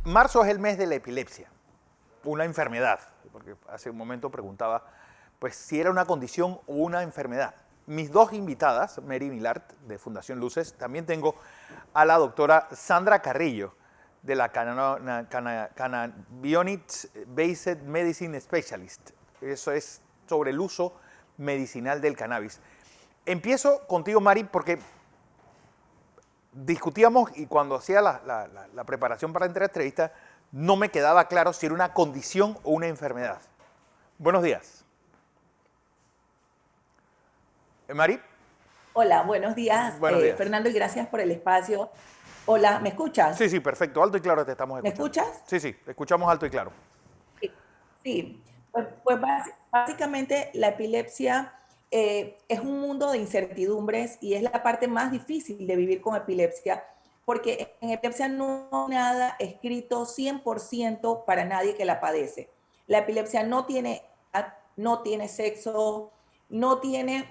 Marzo es el mes de la epilepsia, una enfermedad, porque hace un momento preguntaba pues, si era una condición o una enfermedad. Mis dos invitadas, Mary Milart, de Fundación Luces, también tengo a la doctora Sandra Carrillo, de la Cannabinoids Based Medicine Specialist. Eso es sobre el uso medicinal del cannabis. Empiezo contigo, Mari, porque discutíamos y cuando hacía la preparación para la entrevista no me quedaba claro si era una condición o una enfermedad. Buenos días. Mari. Hola, buenos días, Buenos días. Fernando, y gracias por el espacio. Hola, ¿me escuchas? Sí, sí, perfecto. Alto y claro te estamos ¿Me escuchando. escuchas? Sí, sí, te escuchamos alto y claro. Sí. Sí. Básicamente la epilepsia es un mundo de incertidumbres y es la parte más difícil de vivir con epilepsia, porque en epilepsia no hay nada escrito 100% para nadie que la padece. La epilepsia no tiene edad, no tiene sexo, no tiene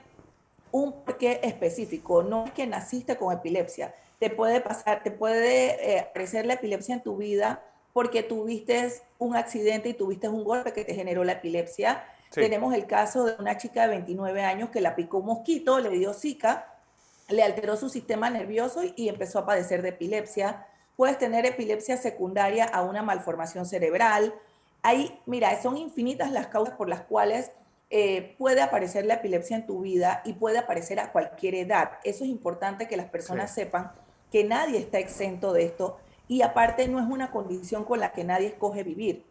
un porqué específico. No es que naciste con epilepsia. Te puede pasar, te puede aparecer la epilepsia en tu vida porque tuviste un accidente y tuviste un golpe que te generó la epilepsia. Sí. Tenemos el caso de una chica de 29 años que la picó un mosquito, le dio Zika, le alteró su sistema nervioso y empezó a padecer de epilepsia. Puedes tener epilepsia secundaria a una malformación cerebral. Ahí, mira, son infinitas las causas por las cuales puede aparecer la epilepsia en tu vida y puede aparecer a cualquier edad. Eso es importante que las Sí. personas sepan que nadie está exento de esto y aparte no es una condición con la que nadie escoge vivir.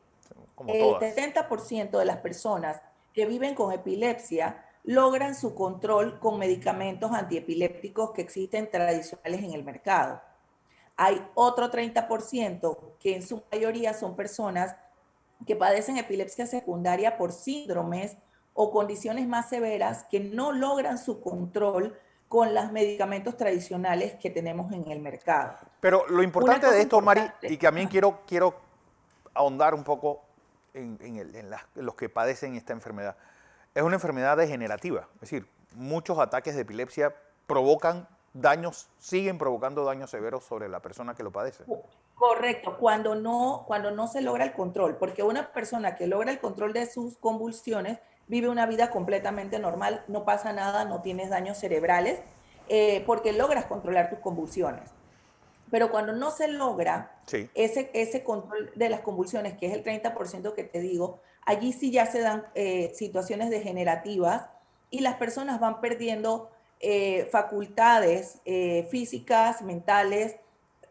Como El todas. 70% de las personas que viven con epilepsia logran su control con medicamentos antiepilépticos que existen tradicionales en el mercado. Hay otro 30% que en su mayoría son personas que padecen epilepsia secundaria por síndromes o condiciones más severas que no logran su control con los medicamentos tradicionales que tenemos en el mercado. Pero lo Una importante de cosa esto, Mari, y importante, que también quiero ahondar un poco en los que padecen esta enfermedad, es una enfermedad degenerativa. Es decir, muchos ataques de epilepsia provocan daños, siguen provocando daños severos sobre la persona que lo padece. correcto, cuando no se logra el control, porque una persona que logra el control de sus convulsiones vive una vida completamente normal, no pasa nada, no tienes daños cerebrales, porque logras controlar tus convulsiones. Pero cuando no se logra Sí, ese control de las convulsiones, que es el 30% que te digo, allí sí ya se dan situaciones degenerativas y las personas van perdiendo facultades físicas, mentales,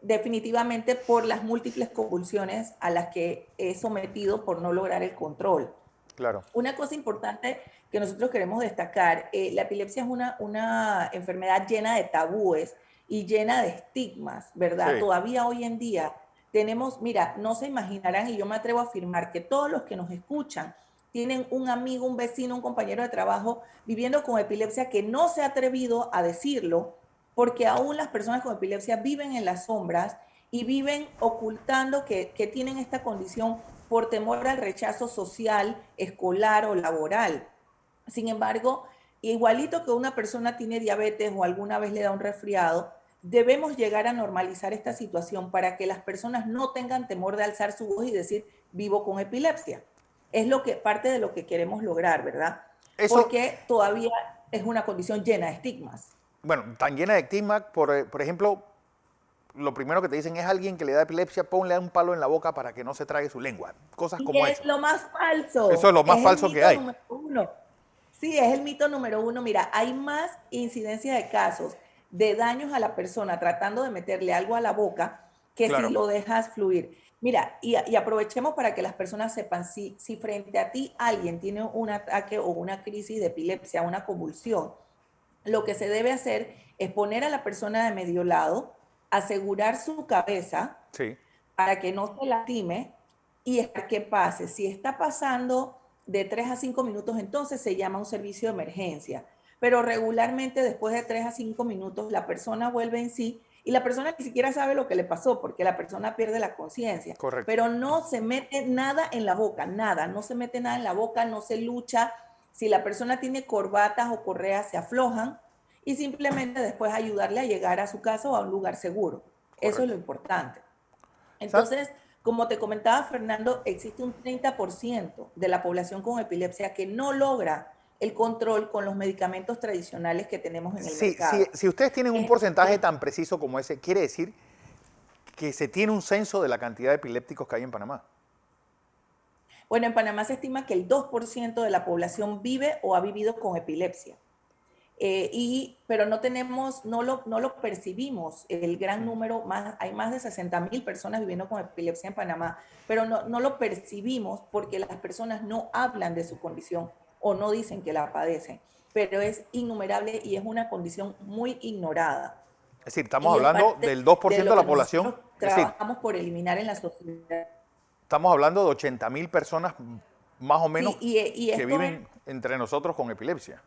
definitivamente por las múltiples convulsiones a las que es sometido por no lograr el control. claro. Una cosa importante que nosotros queremos destacar, la epilepsia es una enfermedad llena de tabúes y llena de estigmas, ¿verdad? Sí, Todavía hoy en día tenemos, mira, no se imaginarán y yo me atrevo a afirmar que todos los que nos escuchan tienen un amigo, un vecino, un compañero de trabajo viviendo con epilepsia que no se ha atrevido a decirlo porque aún las personas con epilepsia viven en las sombras y viven ocultando que tienen esta condición por temor al rechazo social, escolar o laboral. Sin embargo, igualito que una persona tiene diabetes o alguna vez le da un resfriado, debemos llegar a normalizar esta situación para que las personas no tengan temor de alzar su voz y decir vivo con epilepsia. Es lo que parte de lo que queremos lograr, ¿verdad? eso, Porque todavía es una condición llena de estigmas. bueno, tan llena de estigma, por ejemplo, lo primero que te dicen es alguien que le da epilepsia, ponle un palo en la boca para que no se trague su lengua. Cosas Y como es eso. lo más Eso es falso, lo más es el falso que mito hay. número uno. Sí, es el mito número uno. Mira, hay más incidencia de casos de daños a la persona tratando de meterle algo a la boca que si Claro, lo dejas fluir. Mira, y aprovechemos para que las personas sepan, si frente a ti alguien tiene un ataque o una crisis de epilepsia, una convulsión, lo que se debe hacer es poner a la persona de medio lado, asegurar su cabeza sí, para que no se lastime y es que pase. Si está pasando de 3 a 5 minutos, entonces se llama un servicio de emergencia. Pero regularmente después de 3 a 5 minutos la persona vuelve en sí y la persona ni siquiera sabe lo que le pasó porque la persona pierde la conciencia. correcto. Pero no se mete nada en la boca, nada, no se mete nada en la boca, no se lucha. Si la persona tiene corbatas o correas, se aflojan y simplemente después ayudarle a llegar a su casa o a un lugar seguro. Eso es lo Correcto. importante. Sa- Entonces, Como te comentaba Fernando, existe un 30% de la población con epilepsia que no logra el control con los medicamentos tradicionales que tenemos en el mercado. Si ustedes tienen un porcentaje tan preciso como ese, quiere decir que se tiene un censo de la cantidad de epilépticos que hay en Panamá. Bueno, en Panamá se estima que el 2% de la población vive o ha vivido con epilepsia. Pero no lo percibimos, el gran número, hay más de 60,000 personas viviendo con epilepsia en Panamá, pero no lo percibimos porque las personas no hablan de su condición o no dicen que la padecen, pero es innumerable y es una condición muy ignorada. Es decir, estamos hablando del 2% de la población. Trabajamos por eliminar en la sociedad. Estamos hablando de 80,000 personas más o menos y que viven entre nosotros con epilepsia.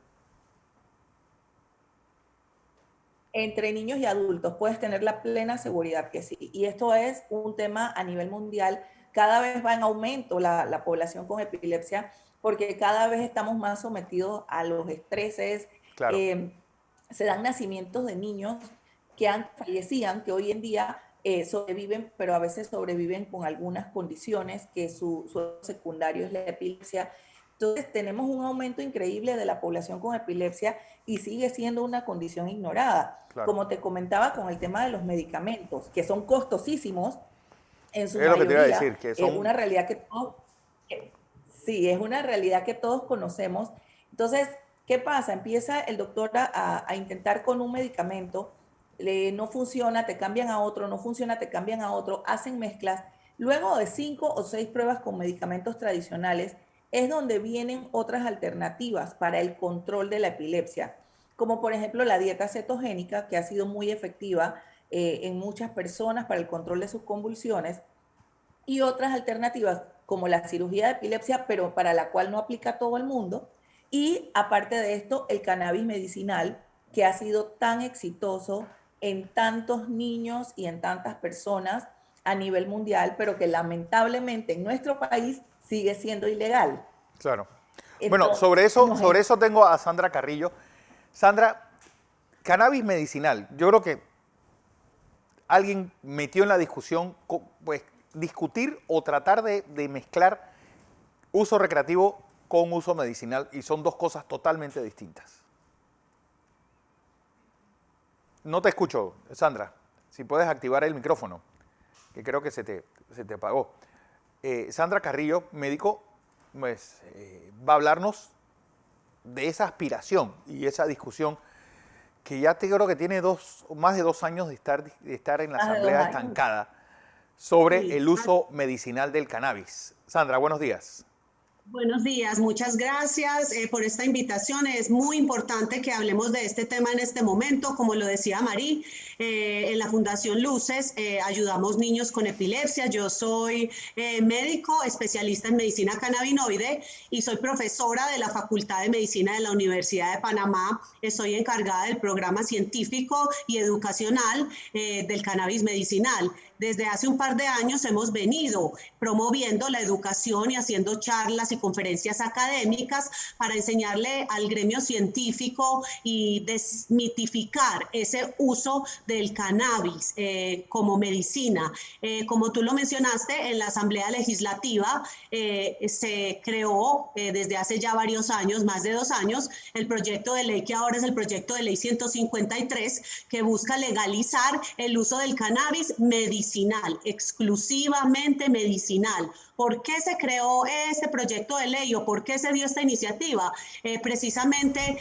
Entre niños y adultos puedes tener la plena seguridad que sí. Y esto es un tema a nivel mundial. Cada vez va en aumento la población con epilepsia porque cada vez estamos más sometidos a los estreses. Claro. Se dan nacimientos de niños que fallecían, que hoy en día sobreviven, pero a veces sobreviven con algunas condiciones que su secundario es la epilepsia. Entonces tenemos un aumento increíble de la población con epilepsia y sigue siendo una condición ignorada. Claro. Como te comentaba con el tema de los medicamentos, que son costosísimos en su mayoría. Es lo que te iba a decir, que son... Es una realidad es una realidad que todos conocemos. Entonces, ¿qué pasa? Empieza el doctor a intentar con un medicamento, no funciona, te cambian a otro, no funciona, te cambian a otro, hacen mezclas. Luego de 5 o 6 pruebas con medicamentos tradicionales, es donde vienen otras alternativas para el control de la epilepsia, como por ejemplo la dieta cetogénica, que ha sido muy efectiva en muchas personas para el control de sus convulsiones, y otras alternativas como la cirugía de epilepsia, pero para la cual no aplica todo el mundo, y aparte de esto, el cannabis medicinal, que ha sido tan exitoso en tantos niños y en tantas personas a nivel mundial, pero que lamentablemente en nuestro país sigue siendo ilegal. Claro. Entonces, bueno, sobre eso tengo a Sandra Carrillo. Sandra, cannabis medicinal, yo creo que alguien metió en la discusión, pues, discutir o tratar de mezclar uso recreativo con uso medicinal, y son dos cosas totalmente distintas. No te escucho, Sandra. Si puedes activar el micrófono, que creo que se te apagó. Sandra Carrillo, médico, pues, va a hablarnos de esa aspiración y esa discusión que ya te creo que tiene más de 2 años de estar en la asamblea estancada sobre el uso medicinal del cannabis. Sandra, buenos días. Buenos días, muchas gracias por esta invitación. Es muy importante que hablemos de este tema en este momento. Como lo decía Marí, en la Fundación Luces ayudamos niños con epilepsia. Yo soy médico, especialista en medicina cannabinoide y soy profesora de la Facultad de Medicina de la Universidad de Panamá. Soy encargada del programa científico y educacional del cannabis medicinal. Desde hace un par de años hemos venido promoviendo la educación y haciendo charlas y conferencias académicas para enseñarle al gremio científico y desmitificar ese uso del cannabis como medicina. Como tú lo mencionaste, en la Asamblea Legislativa se creó desde hace ya varios años, más de 2 años, el proyecto de ley que ahora es el proyecto de ley 153, que busca legalizar el uso del cannabis medicinal, exclusivamente medicinal. ¿Por qué se creó este proyecto de ley o por qué se dio esta iniciativa? Precisamente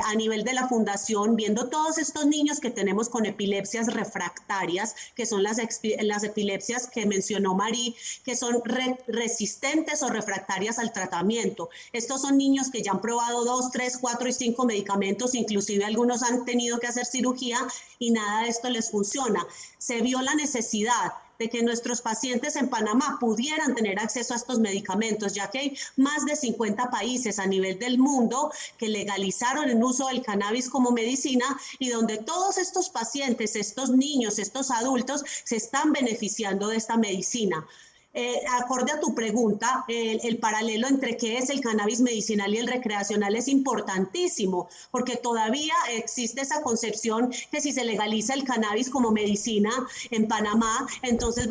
a nivel de la fundación, viendo todos estos niños que tenemos con epilepsias refractarias, que son las epilepsias que mencionó Marí, que son resistentes o refractarias al tratamiento. Estos son niños que ya han probado 2, 3, 4 y 5 medicamentos, inclusive algunos han tenido que hacer cirugía y nada de esto les funciona. Se vio la necesidad de que nuestros pacientes en Panamá pudieran tener acceso a estos medicamentos, ya que hay más de 50 países a nivel del mundo que legalizaron el uso del cannabis como medicina y donde todos estos pacientes, estos niños, estos adultos se están beneficiando de esta medicina. Acorde a tu pregunta, el paralelo entre qué es el cannabis medicinal y el recreacional es importantísimo, porque todavía existe esa concepción que si se legaliza el cannabis como medicina en Panamá, entonces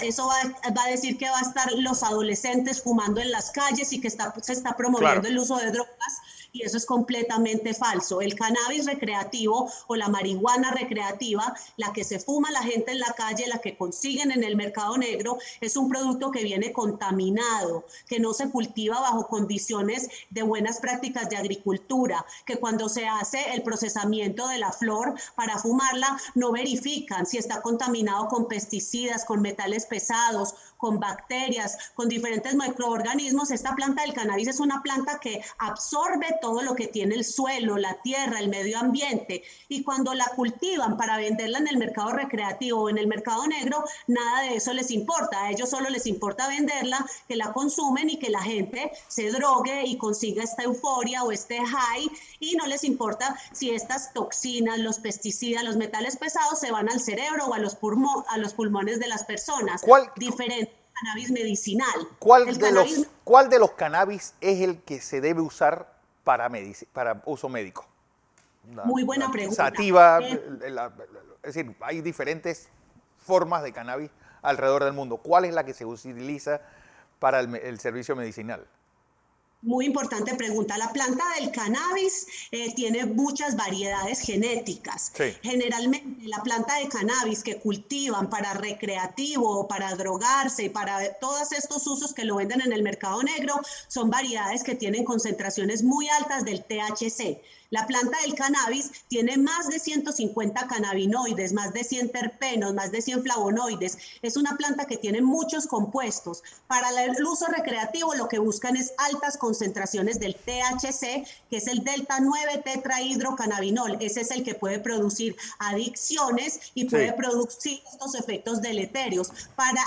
eso va a decir que va a estar los adolescentes fumando en las calles y que se está promoviendo Claro. el uso de drogas. Y eso es completamente falso. El cannabis recreativo o la marihuana recreativa, la que se fuma la gente en la calle, la que consiguen en el mercado negro, es un producto que viene contaminado, que no se cultiva bajo condiciones de buenas prácticas de agricultura, que cuando se hace el procesamiento de la flor para fumarla, no verifican si está contaminado con pesticidas, con metales pesados, con bacterias, con diferentes microorganismos. Esta planta del cannabis es una planta que absorbe todo lo que tiene el suelo, la tierra, el medio ambiente, y cuando la cultivan para venderla en el mercado recreativo o en el mercado negro, nada de eso les importa. A ellos solo les importa venderla, que la consumen y que la gente se drogue y consiga esta euforia o este high, y no les importa si estas toxinas, los pesticidas, los metales pesados se van al cerebro o a los pulmones de las personas. Diferente cannabis medicinal. ¿Cuál de los cannabis es el que se debe usar para uso médico? Muy buena pregunta. Sativa, es decir, hay diferentes formas de cannabis alrededor del mundo. ¿Cuál es la que se utiliza para el servicio medicinal? Muy importante pregunta. La planta del cannabis tiene muchas variedades genéticas. Sí. Generalmente la planta de cannabis que cultivan para recreativo, para drogarse y para todos estos usos que lo venden en el mercado negro son variedades que tienen concentraciones muy altas del THC. La planta del cannabis tiene más de 150 cannabinoides, más de 100 terpenos, más de 100 flavonoides. Es una planta que tiene muchos compuestos. Para el uso recreativo lo que buscan es altas concentraciones del THC, que es el delta 9 tetrahidrocannabinol. Ese es el que puede producir adicciones y puede producir estos efectos deleterios. Para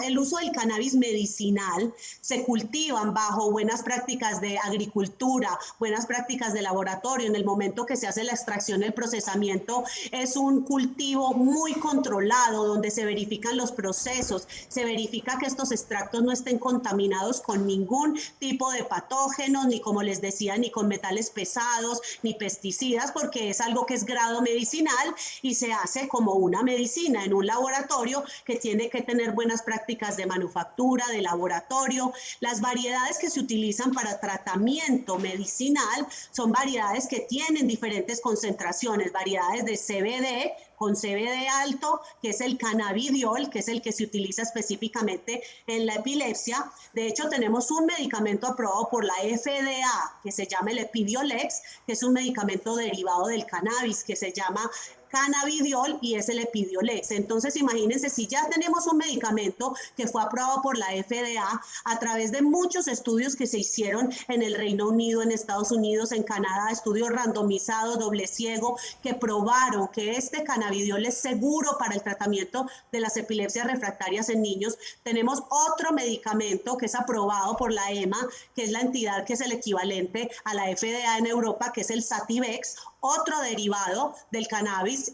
el uso del cannabis medicinal se cultivan bajo buenas prácticas de agricultura, buenas prácticas de laboratorio. En el momento que se hace la extracción, el procesamiento es un cultivo muy controlado donde se verifican los procesos, se verifica que estos extractos no estén contaminados con ningún tipo de patógenos, ni como les decía, ni con metales pesados, ni pesticidas, porque es algo que es grado medicinal y se hace como una medicina en un laboratorio que tiene que tener buenas prácticas de manufactura, de laboratorio. Las variedades que se utilizan para tratamiento medicinal son variedades que tienen diferentes concentraciones, variedades de CBD, con CBD alto, que es el cannabidiol, que es el que se utiliza específicamente en la epilepsia. De hecho, tenemos un medicamento aprobado por la FDA, que se llama el Epidiolex, que es un medicamento derivado del cannabis, que se llama cannabidiol y es el Epidiolex. Entonces, imagínense, si ya tenemos un medicamento que fue aprobado por la FDA a través de muchos estudios que se hicieron en el Reino Unido, en Estados Unidos, en Canadá, estudios randomizados, doble ciego, que probaron que este cannabidiol es seguro para el tratamiento de las epilepsias refractarias en niños. Tenemos otro medicamento que es aprobado por la EMA, que es la entidad que es el equivalente a la FDA en Europa, que es el Sativex, otro derivado del cannabis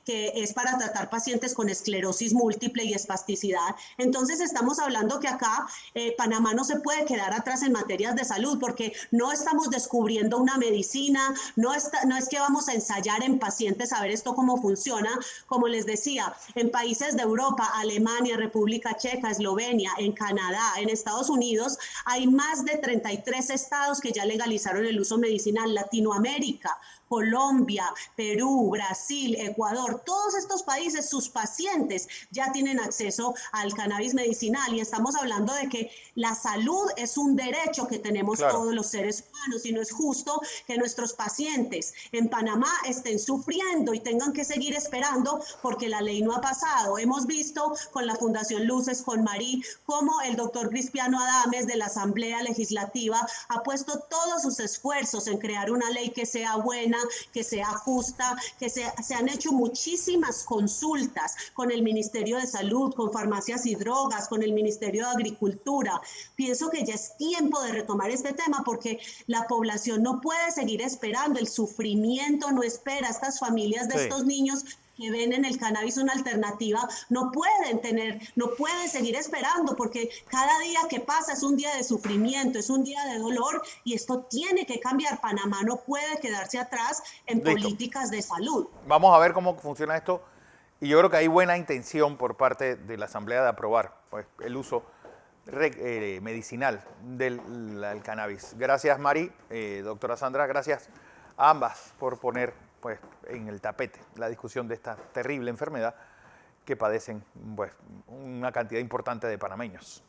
que es para tratar pacientes con esclerosis múltiple y espasticidad. Entonces estamos hablando que acá Panamá no se puede quedar atrás en materias de salud porque no estamos descubriendo una medicina, no es que vamos a ensayar en pacientes a ver esto cómo funciona. Como les decía, en países de Europa, Alemania, República Checa, Eslovenia, en Canadá, en Estados Unidos, hay más de 33 estados que ya legalizaron el uso medicinal. Latinoamérica, Colombia, Perú, Brasil, Ecuador, todos estos países, sus pacientes ya tienen acceso al cannabis medicinal y estamos hablando de que la salud es un derecho que tenemos todos los seres humanos y no es justo que nuestros pacientes en Panamá estén sufriendo y tengan que seguir esperando porque la ley no ha pasado. Hemos visto con la Fundación Luces, con Marí, cómo el doctor Cristiano Adames de la Asamblea Legislativa ha puesto todos sus esfuerzos en crear una ley que sea buena, que sea justa, que se han hecho muchísimas consultas con el Ministerio de Salud, con Farmacias y Drogas, con el Ministerio de Agricultura. Pienso que ya es tiempo de retomar este tema porque la población no puede seguir esperando, el sufrimiento no espera, estas familias de estos niños que ven en el cannabis una alternativa, no pueden seguir esperando, porque cada día que pasa es un día de sufrimiento, es un día de dolor, y esto tiene que cambiar. Panamá no puede quedarse atrás en políticas de salud. Vamos a ver cómo funciona esto, y yo creo que hay buena intención por parte de la Asamblea de aprobar pues, el uso medicinal del cannabis. Gracias, Mari, doctora Sandra, gracias a ambas por poner pues, en el tapete la discusión de esta terrible enfermedad que padecen pues, una cantidad importante de panameños.